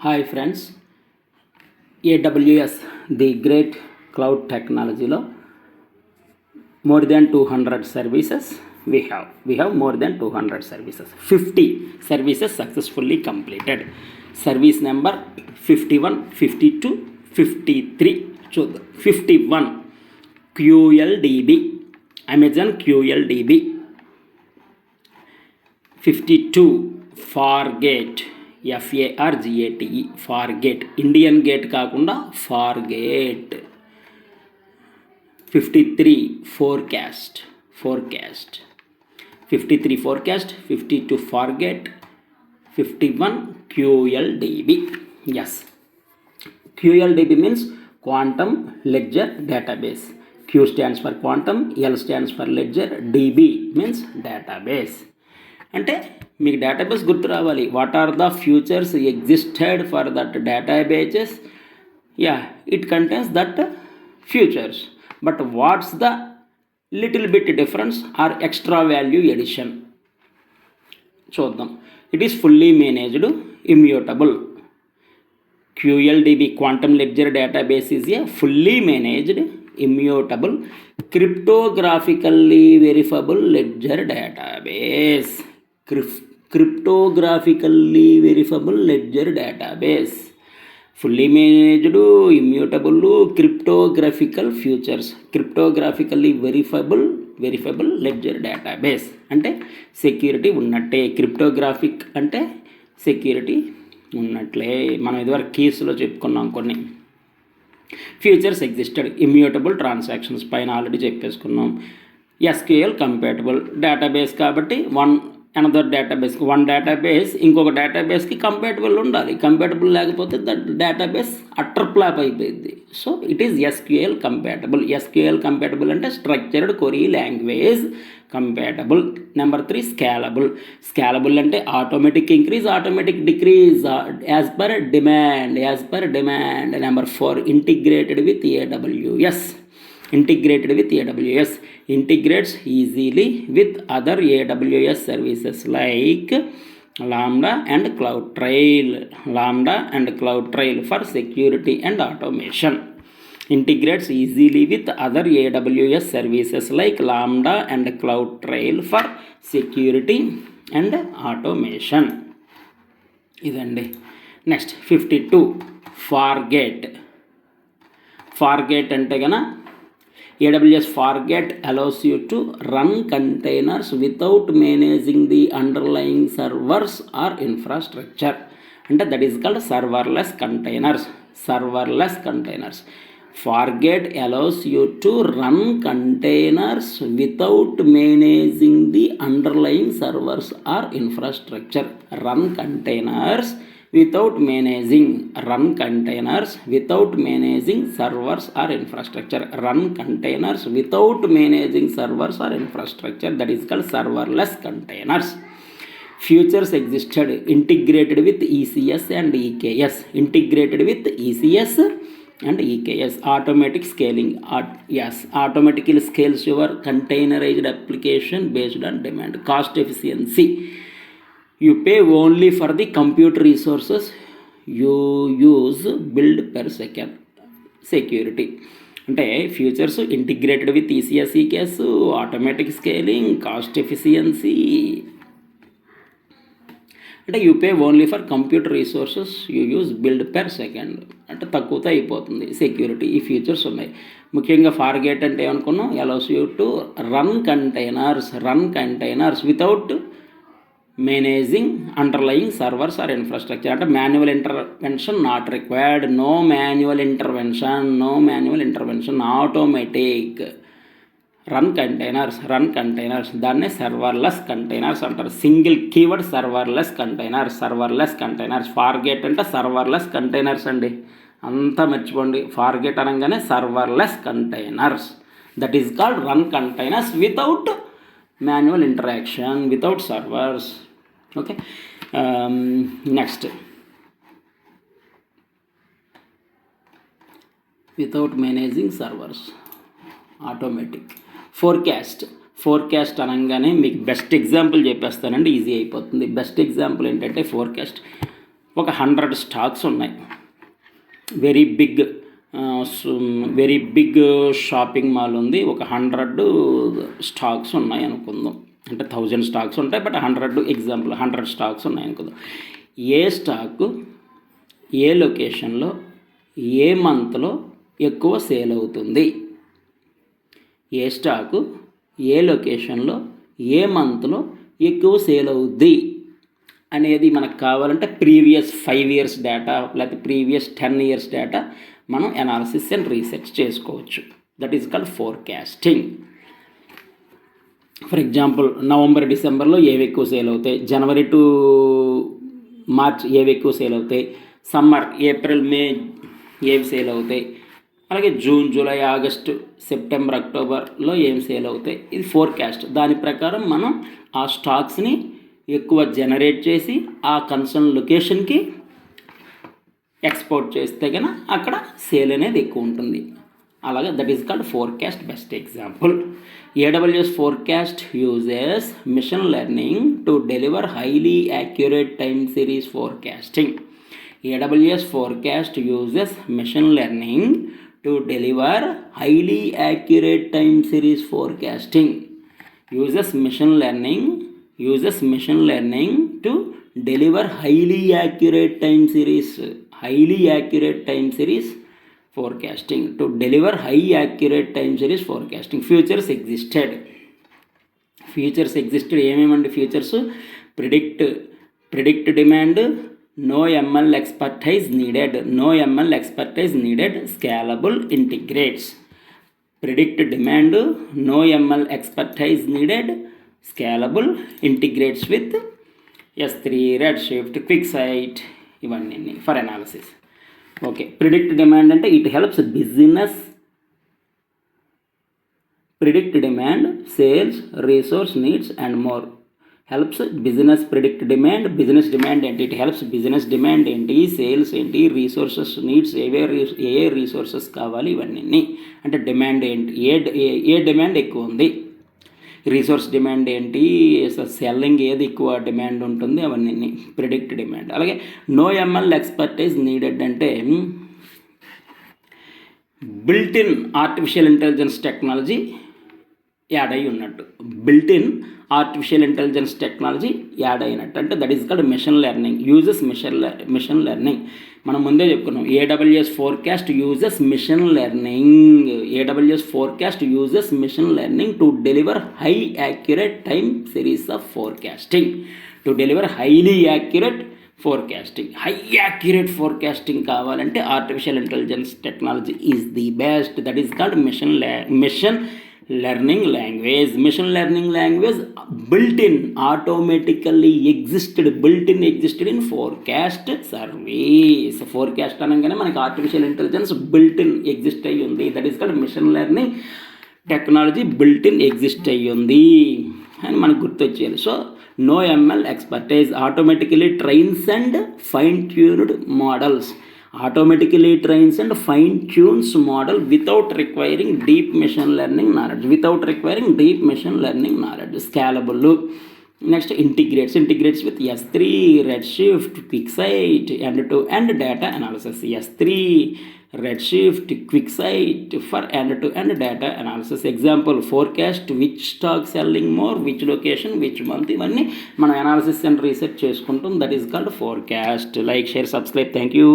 Hi friends. AWS the great cloud టెక్నాలజీలో more than 200 services we have more than 200 services. 50 services successfully completed. Service number 51, 52, 53 చూద్దాం. 51 QLDB, Amazon QLDB. 52 Fargate, FARGATE, Fargate, Indian gate కాకుండా Fargate. 53 Forecast, 53 Forecast, 52 Fargate, 51 QLDB. Yes, QLDB means Quantum Ledger Database. Q stands for quantum, L stands for ledger, DB means database. అంటే మీకు database గుర్తు రావాలి. What are the features existed for that databases? It contains that features, but what's the little bit difference or extra value edition చూద్దాం. It is fully managed, immutable. QLDB, Quantum Ledger Database, is a fully managed, immutable, cryptographically verifiable ledger database. Cryptographically verifiable ledger database. Fully managed, immutable, cryptographical futures. Cryptographically verifiable ledger database అంటే security ఉన్నట్టే. Cryptographic అంటే security ఉన్నట్లే. మనం ఇదివరకు కీస్లో చెప్పుకున్నాం కొన్ని. Features existed, immutable transactions పైన ఆల్రెడీ చెప్పేసుకున్నాం. SQL కంపాటబుల్ డేటాబేస్ కాబట్టి అనదర్ డేటాబేస్ ఇంకొక డేటాబేస్కి కంపాటబుల్ ఉండాలి. కంపాటబుల్ లేకపోతే దట్ డేటాబేస్ అట్టర్ ఫ్లాప్ అయిపోయింది. So it is SQL compatible. SQL compatible అంటే structured query language compatible. Number 3 scalable అంటే automatic increase, automatic decrease as per demand. Number 4 integrated with AWS. Integrates easily with other AWS services like Lambda and CloudTrail for security and automation. Integrates easily with other AWS services like Lambda and CloudTrail for security and automation. ఇదండి. Next 52 Fargate అంటే కన్నా AWS Fargate allows you to run containers without managing the underlying servers or infrastructure. అంటే that is called serverless containers. Fargate allows you to run containers without managing the underlying servers or infrastructure. Run containers without managing servers or infrastructure. That is called serverless containers. Futures existed, integrated with ECS and EKS. Automatic scaling. Automatically scales your containerized application based on demand. Cost efficiency. You pay only for the compute resources you use, build per second. Security అంటే features integrated with ECS, EKS, automatic scaling, cost efficiency. అంటే you pay only for computer resources you use, billed per second అంటే తక్కువతో అయిపోతుంది. Security, ఈ features ఉన్నాయి. ముఖ్యంగా Fargate అంటే ఏమనుకున్నాం? Allows you to run containers without managing underlying servers or infrastructure. అంటే manual intervention not required. No manual intervention, automatic. Run containers దాన్నే సర్వర్లెస్ కంటైనర్స్ అంటారు. Single keyword serverless containers. Fargate అంటే serverless containers అండి, అంతా మర్చిపోండి. Fargate అనగానే serverless containers. That is called run containers without manual interaction, without servers. Okay, next, without managing servers, automatic. Forecast అనగానే మీకు best example చెప్పేస్తానండి, easy అయిపోతుంది. Best example ఏంటంటే forecast. ఒక 100 స్టాక్స్ ఉన్నాయి. వెరీ బిగ్ షాపింగ్ మాల్ ఉంది. ఒక 100 stocks ఉన్నాయి అనుకుందాం. అంటే 1000 స్టాక్స్ ఉంటాయి, బట్ 100 ఎగ్జాంపుల్ 100 స్టాక్స్ ఉన్నాయి అనుకుందాం. ఏ స్టాకు ఏ లొకేషన్లో ఏ మంత్లో ఎక్కువ సేల్ అవుతుంది? ఏ స్టాకు ఏ లొకేషన్లో ఏ మంత్లో ఎక్కువ సేల్ అవుద్ది అనేది మనకు కావాలంటే ప్రీవియస్ 5 years డేటా లేకపోతే ప్రీవియస్ 10 years డేటా మనం అనాలిసిస్ అండ్ రీసెర్చ్ చేసుకోవచ్చు. That is called forecasting. For example November డిసెంబర్లో ఏవి ఎక్కువ సేల్ అవుతాయి, జనవరి టు మార్చ్ ఏవి ఎక్కువ సేల్ అవుతాయి, సమ్మర్ ఏప్రిల్ మే ఏవి సేల్ అవుతాయి, అలాగే జూన్ జూలై ఆగస్టు సెప్టెంబర్ అక్టోబర్లో ఏం సేల్ అవుతాయి. ఇది ఫోర్కాస్ట్. దాని ప్రకారం మనం ఆ స్టాక్స్ని ఎక్కువ జనరేట్ చేసి ఆ కన్సర్న్ లొకేషన్కి ఎక్స్పోర్ట్ చేస్తే కనుక అక్కడ సేల్ అనేది ఎక్కువ ఉంటుంది. అలాగే that is called forecast. Best example AWS forecast uses machine learning to deliver highly accurate time series forecasting. AWS forecast uses machine learning to deliver highly accurate time series forecasting. Uses machine learning to deliver highly accurate time series forecasting. To deliver high accurate time series forecasting. Futures existed ఏమేమండి features? Predict demand, no ML expertise needed, scalable integrates. Predict demand, no ML expertise needed, scalable integrates with S3, Redshift, QuickSight, ఇవన్నీ for analysis. Okay, predict demand అంటే it helps business predict demand, sales, resource needs and more. Helps business predict demand. Business demand ఏంటి? It helps business demand ఏంటి, sales ఏంటి, resources needs ఏ resources కావాలి ఇవన్నీ. అంటే demand ఏంటి, ఏ డిమాండ్ ఎక్కువ ఉంది, రీసోర్స్ డిమాండ్ ఏంటి, సెల్లింగ్ ఏది ఎక్కువ డిమాండ్ ఉంటుంది, అవన్నీ ప్రిడిక్ట్ డిమాండ్. అలాగే నో ML ఎక్స్పర్టైజ్ నీడెడ్ అంటే built in artificial intelligence technology add అయి ఉన్నట్టు. Built in artificial intelligence technology add అయినట్టు. అంటే that is called machine learning. Uses machine learning. మనం ముందే చెప్పుకున్నాం. AWS forecast uses machine learning to deliver high accurate time series of forecasting. To deliver highly accurate forecasting. High accurate forecasting కావాలంటే artificial intelligence technology is the best. That is called machine learning language. Machine learning language built-in existed in forecast service. Forecast అనగానే మనకి artificial intelligence built-in exist అయ్యి ఉంది. That is called machine learning technology built-in exist అయ్యి ఉంది అని మనకు గుర్తొచ్చేయాలి. సో నో ML expertise automatically trains and fine-tuned models. Automatically trains and fine-tunes model without requiring deep machine learning knowledge. Scalable. Next, integrates with S3, Redshift, QuickSight, end-to-end data analysis. S3, Redshift, QuickSight for end-to-end data analysis. Example, forecast which stock selling more, which location, which month. ఇవన్నీ మనం analysis and research చేసుకుంటాం. That is called forecast. Like, share, subscribe. Thank you.